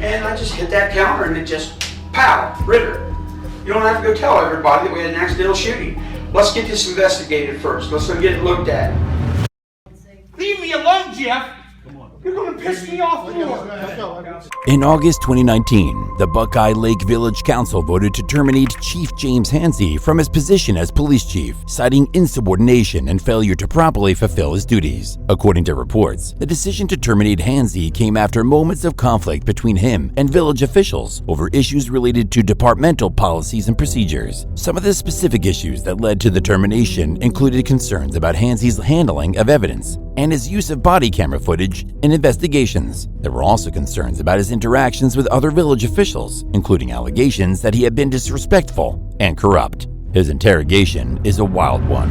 And I just hit that counter and it just, pow, Ritter. You don't have to go tell everybody that we had an accidental shooting. Let's get this investigated first. Let's go get it looked at. Leave me alone, Jeff. You're going to piss me off more. In August 2019, the Buckeye Lake Village Council voted to terminate Chief James Hanzey from his position as police chief, citing insubordination and failure to properly fulfill his duties. According to reports, the decision to terminate Hanzey came after moments of conflict between him and village officials over issues related to departmental policies and procedures. Some of the specific issues that led to the termination included concerns about Hanzey's handling of evidence and his use of body camera footage in investigations. There were also concerns about his interactions with other village officials, including allegations that he had been disrespectful and corrupt. His interrogation is a wild one.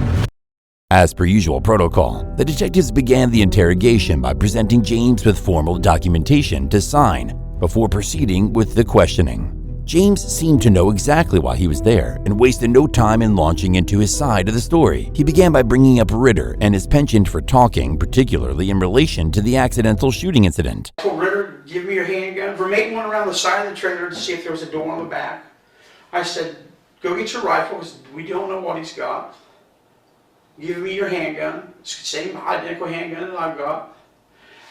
As per usual protocol, the detectives began the interrogation by presenting James with formal documentation to sign before proceeding with the questioning. James seemed to know exactly why he was there and wasted no time in launching into his side of the story. He began by bringing up Ritter and his penchant for talking, particularly in relation to the accidental shooting incident. I told Ritter, give me your handgun. Vermaiden went around the side of the trailer to see if there was a door on the back. I said, go get your rifle because we don't know what he's got. Give me your handgun. It's the same identical handgun that I've got.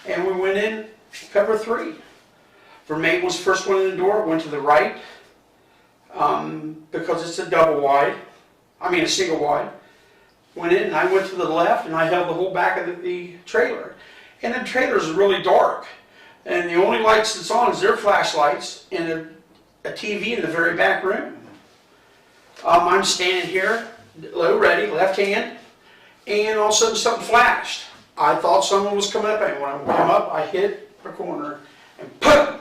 And we went in, cover 3. Vermaiden was the first one in the door, went to the right, because it's a a single wide. Went in and I went to the left and I held the whole back of the trailer. And the trailer is really dark. And the only lights that's on is their flashlights and a TV in the very back room. I'm standing here, low ready, left hand, and all of a sudden something flashed. I thought someone was coming up, and when I came up, I hit a corner and poof!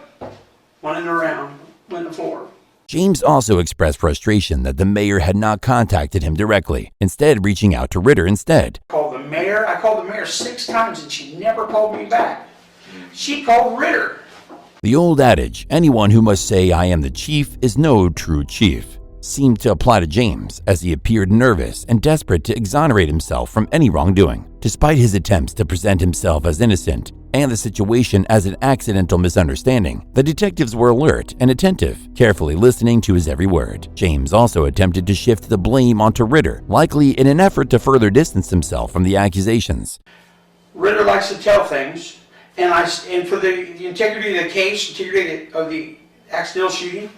Running around, went to the floor. James also expressed frustration that the mayor had not contacted him directly, instead reaching out to Ritter instead. I called the mayor 6 times and she never called me back. She called Ritter. The old adage, anyone who must say I am the chief is no true chief, seemed to apply to James as he appeared nervous and desperate to exonerate himself from any wrongdoing. Despite his attempts to present himself as innocent and the situation as an accidental misunderstanding, the detectives were alert and attentive, carefully listening to his every word. James also attempted to shift the blame onto Ritter, likely in an effort to further distance himself from the accusations. Ritter likes to tell things, and for the integrity of the case, integrity of the accidental shooting,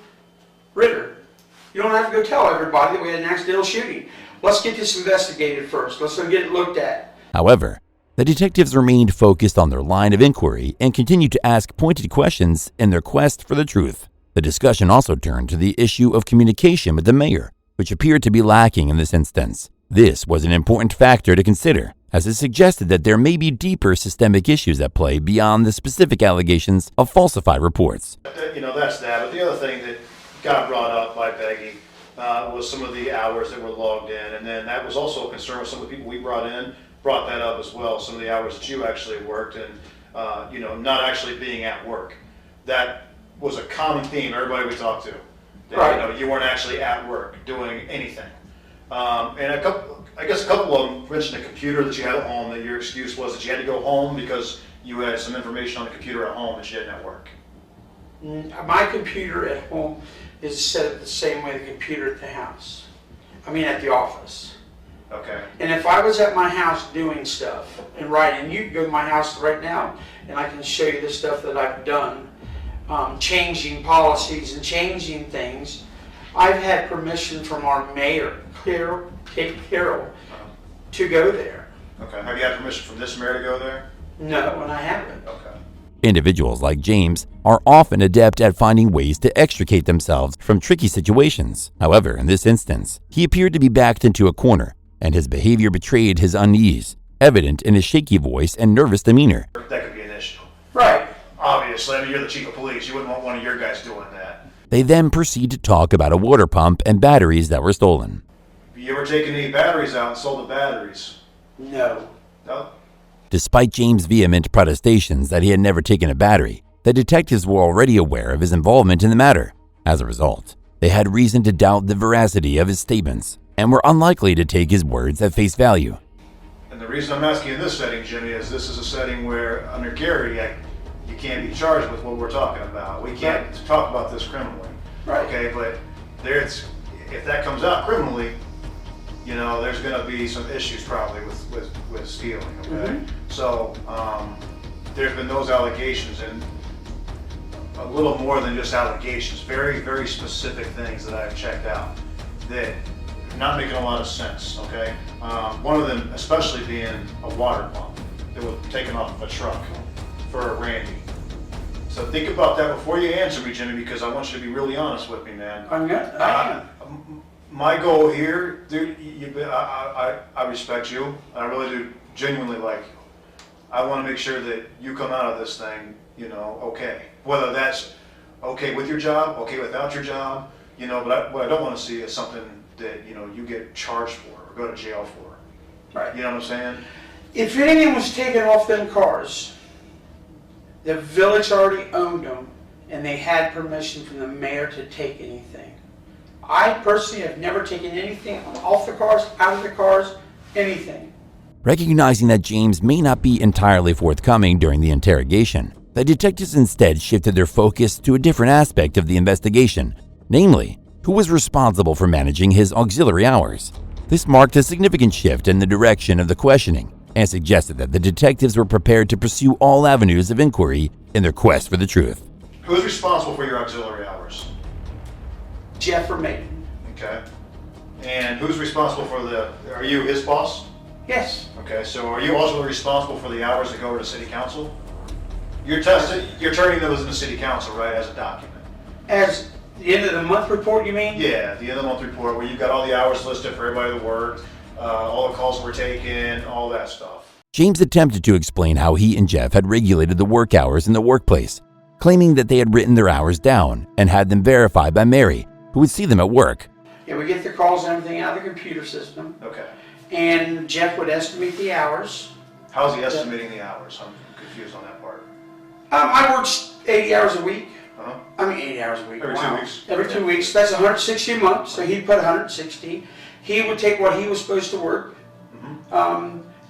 Ritter, you don't have to go tell everybody that we had an accidental shooting. Let's get this investigated first. Let's go get it looked at. However, the detectives remained focused on their line of inquiry and continued to ask pointed questions in their quest for the truth. The discussion also turned to the issue of communication with the mayor, which appeared to be lacking in this instance. This was an important factor to consider, as it suggested that there may be deeper systemic issues at play beyond the specific allegations of falsified reports. That's that. But the other thing that got brought up by Peggy was some of the hours that were logged in, and then that was also a concern with some of the people we brought that up as well, some of the hours that you actually worked and not actually being at work. That was a common theme, everybody we talked to. That, right. You weren't actually at work doing anything. And a couple of them mentioned a computer that you had at home, that your excuse was that you had to go home because you had some information on the computer at home that you didn't at work. My computer at home is set up the same way the computer at the house. At the office. Okay. And if I was at my house doing stuff and writing, you can go to my house right now and I can show you the stuff that I've done, changing policies and changing things. I've had permission from our mayor, Kate Carroll, to go there. Okay. Have you had permission from this mayor to go there? No, and I haven't. Okay. Individuals like James are often adept at finding ways to extricate themselves from tricky situations. However, in this instance, he appeared to be backed into a corner, and his behavior betrayed his unease, evident in his shaky voice and nervous demeanor. That could be an issue. Right. Obviously, you're the chief of police. You wouldn't want one of your guys doing that. They then proceed to talk about a water pump and batteries that were stolen. You ever taken any batteries out and sold the batteries? No. No? Despite James' vehement protestations that he had never taken a battery, the detectives were already aware of his involvement in the matter. As a result, they had reason to doubt the veracity of his statements and were unlikely to take his words at face value. And the reason I'm asking in this setting, Jimmy, is this is a setting where, under Gary, you can't be charged with what we're talking about. We can't talk about this criminally. Right. Okay, but if that comes out criminally, you know, there's gonna be some issues probably with stealing, okay? Mhm. So, there's been those allegations and a little more than just allegations, very, very specific things that I've checked out that are not making a lot of sense, okay? One of them especially being a water pump that was taken off of a truck for Randy. So think about that before you answer me, Jimmy, because I want you to be really honest with me, man. I am. My goal here, dude, I respect you. I really do genuinely like you. I want to make sure that you come out of this thing, you know, okay. Whether that's okay with your job, okay without your job, you know, but what I don't want to see is something that, you know, you get charged for or go to jail for. Right. You know what I'm saying? If anything was taken off them cars, the village already owned them, and they had permission from the mayor to take anything. I personally have never taken anything off the cars, out of the cars, anything. Recognizing that James may not be entirely forthcoming during the interrogation, the detectives instead shifted their focus to a different aspect of the investigation, namely, who was responsible for managing his auxiliary hours. This marked a significant shift in the direction of the questioning and suggested that the detectives were prepared to pursue all avenues of inquiry in their quest for the truth. Who's responsible for your auxiliary hours? Jeff or Maiden. Okay. And who's responsible for are you his boss? Yes. Okay, so are you also responsible for the hours that go over to city council? You're turning those into city council, right, as a document? As the end of the month report, you mean? Yeah, the end of the month report where you've got all the hours listed for everybody that worked, all the calls that were taken, all that stuff. James attempted to explain how he and Jeff had regulated the work hours in the workplace, claiming that they had written their hours down and had them verified by Mary, who would see them at work. Yeah, we get the calls and everything out of the computer system, Okay. and Jeff would estimate the hours. How's he estimating the hours? I'm confused on that part. I worked 80 hours a week. Uh-huh. I mean, 80 hours a week. Every 2 weeks? Every 2 weeks. That's 160 a month, so he'd put 160. He would take what he was supposed to work,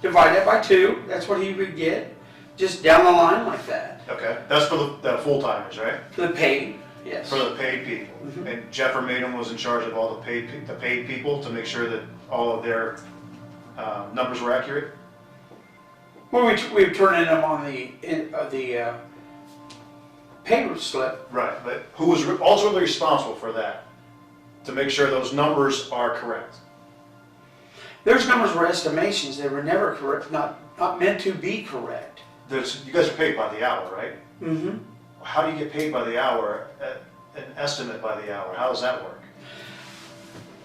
divide that by 2. That's what he would get, just down the line like that. Okay, that's for the full-timers, right? For the paid, yes. For the paid people. And Jeff or Maiden was in charge of all the paid people to make sure that all of their numbers were accurate? Well, we turn in them on the payroll slip. Right, but who was ultimately responsible for that? To make sure those numbers are correct? Those numbers were estimations. They were never correct, not meant to be correct. You guys are paid by the hour, right? Mm-hmm. How do you get paid by the hour, an estimate by the hour? How does that work?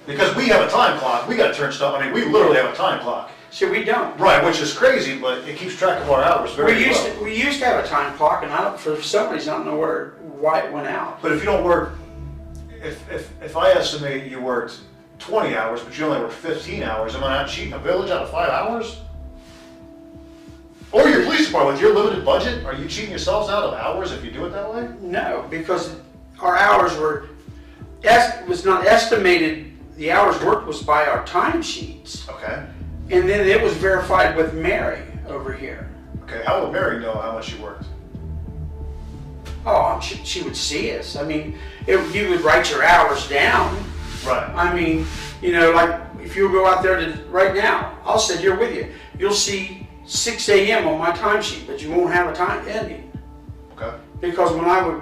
Because we have a time clock, we gotta turn stuff, I mean, we literally have a time clock. So we don't. Right, which is crazy, but it keeps track of our hours very well. We used to have a time clock, and for some reason, I don't know why it went out. But if you don't work, if I estimate you worked 20 hours, but you only worked 15 hours, am I not cheating a village out of 5 hours? Or your police department, with your limited budget, are you cheating yourselves out of hours if you do it that way? No, because our hours was not estimated. The hours worked was by our time sheets. Okay. And then it was verified with Mary over here. Okay, how would Mary know how much you worked? Oh, she would see us. I mean, you would write your hours down. Right. I mean, you know, like if you go out there right now, I'll sit here with you. You'll see 6 a.m. on my timesheet, but you won't have a time ending. Okay. Because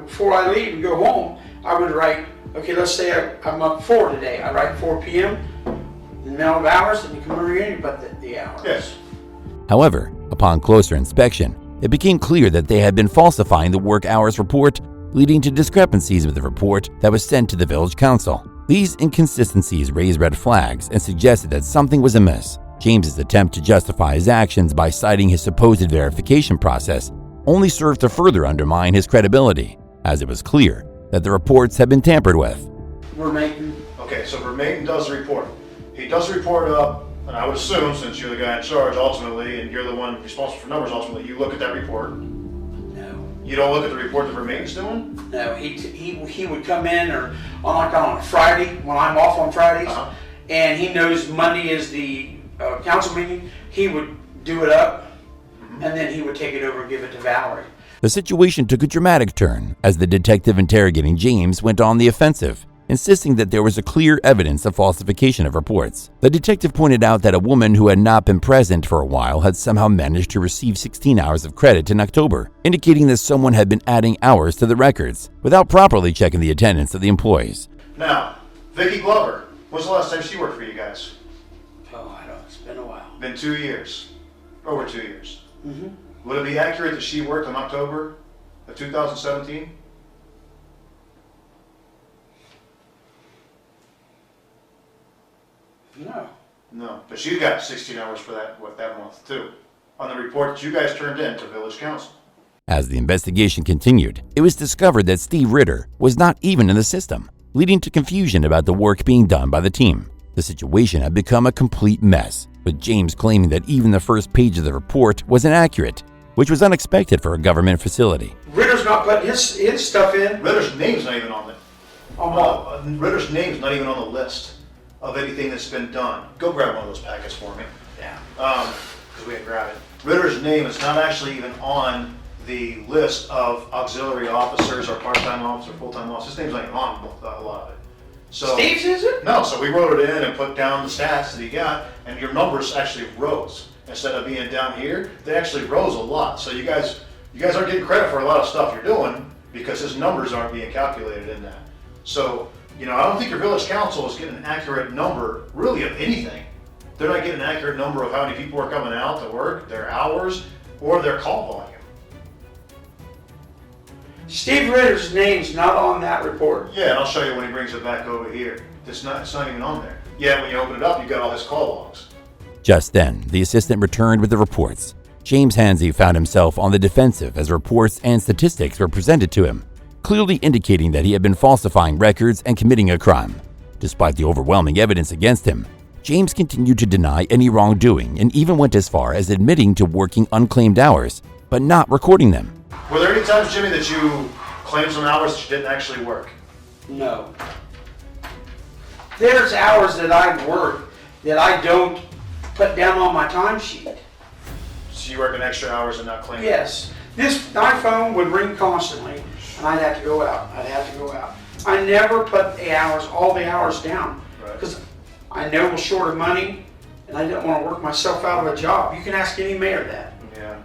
before I leave and go home, I would write, okay, let's say I'm up 4 today. I write 4 p.m., the amount of hours, and you come over here and you put the hours. Yes. However, upon closer inspection, it became clear that they had been falsifying the work hours report, leading to discrepancies with the report that was sent to the village council. These inconsistencies raised red flags and suggested that something was amiss. James's attempt to justify his actions by citing his supposed verification process only served to further undermine his credibility, as it was clear that the reports had been tampered with. Okay, so Vermaiden does the report. He does the report up, and I would assume, since you're the guy in charge ultimately, and you're the one responsible for numbers ultimately, you look at that report. No. You don't look at the report that Vermaiden's doing? No, he would come in on a Friday, when I'm off on Fridays, and he knows Monday is the council meeting. He would do it up, and then he would take it over and give it to Valerie. The situation took a dramatic turn as the detective interrogating James went on the offensive, insisting that there was a clear evidence of falsification of reports. The detective pointed out that a woman who had not been present for a while had somehow managed to receive 16 hours of credit in October, indicating that someone had been adding hours to the records without properly checking the attendance of the employees. Now, Vicki Glover, when's the last time she worked for you guys? Oh, I don't, it's been a while. Been 2 years. Over 2 years. Mm-hmm. Would it be accurate that she worked in October of 2017? No. No, but she got 16 hours for that month too, on the report that you guys turned in to Village Council. As the investigation continued, it was discovered that Steve Ritter was not even in the system, leading to confusion about the work being done by the team. The situation had become a complete mess, with James claiming that even the first page of the report was inaccurate, which was unexpected for a government facility. Ritter's not putting his stuff in. Ritter's name's not even on it. On what? Ritter's name's not even on the list of anything that's been done. Go grab one of those packets for me. Yeah. Because we didn't grab it. Ritter's name is not actually even on the list of auxiliary officers or part-time officers or full-time officers. His name's not even on a lot of it. So Steve's is it? No, so we wrote it in and put down the stats that he got, and your numbers actually rose. Instead of being down here, they actually rose a lot. So you guys aren't getting credit for a lot of stuff you're doing because his numbers aren't being calculated in that. So, I don't think your village council is getting an accurate number, really, of anything. They're not getting an accurate number of how many people are coming out to work, their hours, or their call volume. Steve Ritter's name's not on that report. Yeah, and I'll show you when he brings it back over here. It's not even on there. Yeah, when you open it up, you got all his call logs. Just then, the assistant returned with the reports. James Hanzey found himself on the defensive as reports and statistics were presented to him, clearly indicating that he had been falsifying records and committing a crime. Despite the overwhelming evidence against him, James continued to deny any wrongdoing and even went as far as admitting to working unclaimed hours, but not recording them. Were there any times, Jimmy, that you claimed some hours that you didn't actually work? No. There's hours that I work that I don't put down on my timesheet. So you working extra hours and not claiming? Yes. My phone would ring constantly, and I'd have to go out. I never put all the hours down, because I know we're short of money, and I didn't want to work myself out of a job. You can ask any mayor that. Yeah.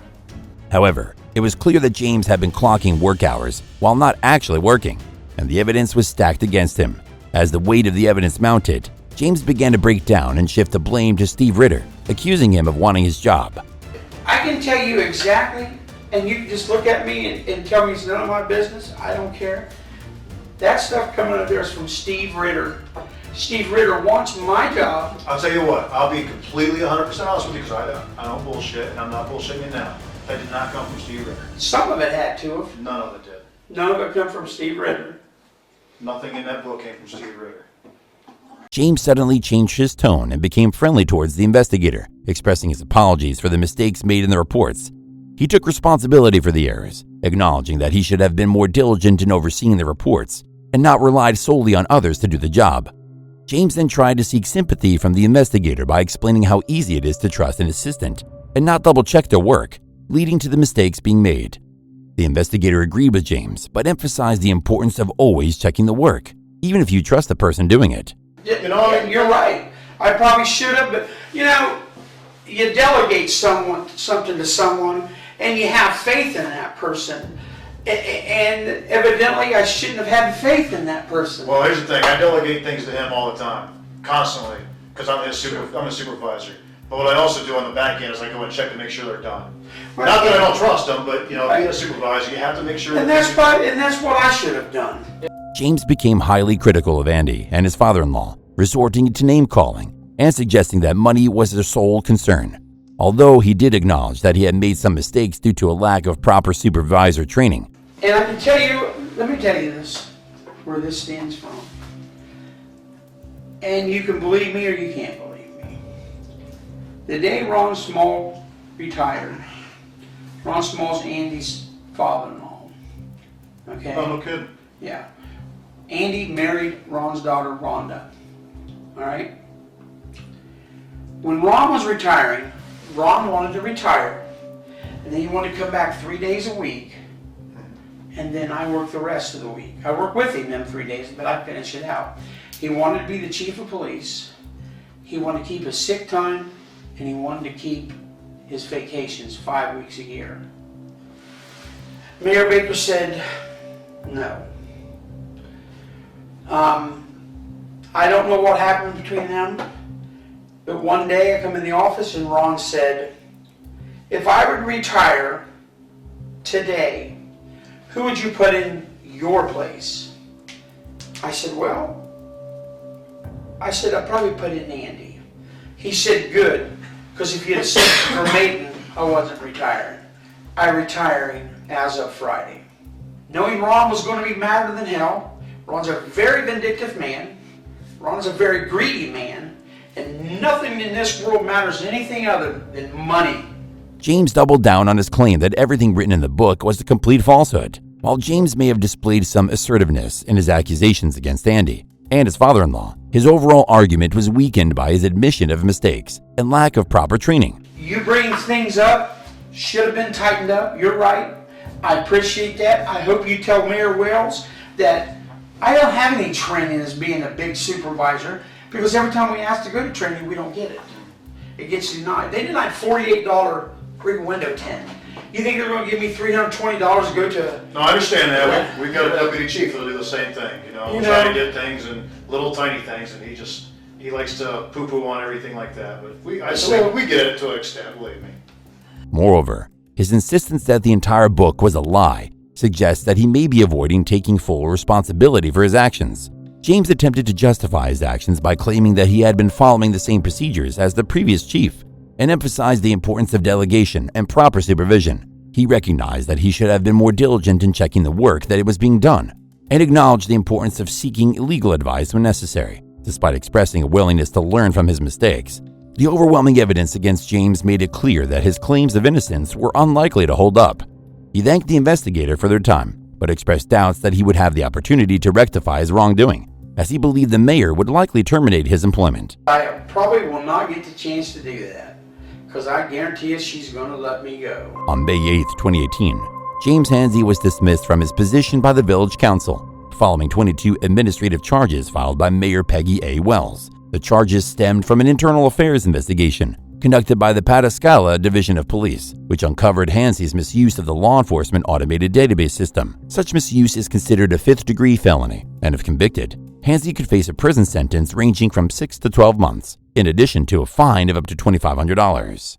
However, it was clear that James had been clocking work hours while not actually working, and the evidence was stacked against him. As the weight of the evidence mounted, James began to break down and shift the blame to Steve Ritter, accusing him of wanting his job. I can tell you exactly, and you can just look at me and tell me it's none of my business. I don't care. That stuff coming up there is from Steve Ritter. Steve Ritter wants my job. I'll tell you what, I'll be completely 100% honest with you, because I don't bullshit, and I'm not bullshitting you now. That did not come from Steve Ritter. Some of it had to have. None of it did. None of it come from Steve Ritter. Nothing in that book came from Steve Ritter. James suddenly changed his tone and became friendly towards the investigator, expressing his apologies for the mistakes made in the reports. He took responsibility for the errors, acknowledging that he should have been more diligent in overseeing the reports and not relied solely on others to do the job. James then tried to seek sympathy from the investigator by explaining how easy it is to trust an assistant and not double-check their work, leading to the mistakes being made. The investigator agreed with James, but emphasized the importance of always checking the work, even if you trust the person doing it. You're right. I probably should have, but you delegate something to someone, and you have faith in that person. And evidently, I shouldn't have had faith in that person. Well, here's the thing. I delegate things to him all the time, constantly, because I'm a supervisor. But what I also do on the back end is I go and check to make sure they're done. Not that I don't trust them, but being a supervisor, you have to make sure. And that's what I should have done. James became highly critical of Andy and his father-in-law, resorting to name-calling and suggesting that money was their sole concern. Although he did acknowledge that he had made some mistakes due to a lack of proper supervisor training. And I can tell you, let me tell you this, where this stands from. And you can believe me or you can't believe me. The day Ron Small retired, Ron Small's Andy's father-in-law. Okay? Oh, no kidding. Yeah. Andy married Ron's daughter, Rhonda. All right? When Ron was retiring, Ron wanted to retire, and then he wanted to come back 3 days a week and then I worked the rest of the week. I worked with him them 3 days, but I finished it out. He wanted to be the chief of police. He wanted to keep his sick time, and he wanted to keep his vacations 5 weeks a year. Mayor Baker said, no. I don't know what happened between them, but one day I come in the office and Ron said, if I would retire today, who would you put in your place? I said, I'd probably put in Andy. He said, good, because if you had said for Maiden, I wasn't retiring. I'm retiring as of Friday. Knowing Ron was going to be madder than hell, Ron's a very vindictive man, Ron's a very greedy man, and nothing in this world matters anything other than money. James doubled down on his claim that everything written in the book was a complete falsehood. While James may have displayed some assertiveness in his accusations against Andy and his father-in-law, his overall argument was weakened by his admission of mistakes and lack of proper training. You bring things up, should have been tightened up, you're right. I appreciate that. I hope you tell Mayor Wells that I don't have any training as being a big supervisor, because every time we ask to go to training, we don't get it. It gets denied. They denied $48 big window tent. You think they're going to give me $320 to go to? No, I understand that. We've got a deputy chief that'll do the same thing. We're trying to get things and little tiny things, and he likes to poo-poo on everything like that. But we get it to an extent, believe me. Moreover, his insistence that the entire book was a lie suggests that he may be avoiding taking full responsibility for his actions. James attempted to justify his actions by claiming that he had been following the same procedures as the previous chief, and emphasized the importance of delegation and proper supervision. He recognized that he should have been more diligent in checking the work that was being done, and acknowledged the importance of seeking legal advice when necessary. Despite expressing a willingness to learn from his mistakes, the overwhelming evidence against James made it clear that his claims of innocence were unlikely to hold up. He thanked the investigator for their time, but expressed doubts that he would have the opportunity to rectify his wrongdoing, as he believed the mayor would likely terminate his employment. I probably will not get the chance to do that, because I guarantee you she's going to let me go. On May 8, 2018, James Hanzey was dismissed from his position by the village council, following 22 administrative charges filed by Mayor Peggy A. Wells. The charges stemmed from an internal affairs investigation conducted by the Pataskala Division of Police, which uncovered Hanzey's misuse of the law enforcement automated database system. Such misuse is considered a 5th-degree felony, and if convicted, Hanzey could face a prison sentence ranging from 6 to 12 months, in addition to a fine of up to $2,500.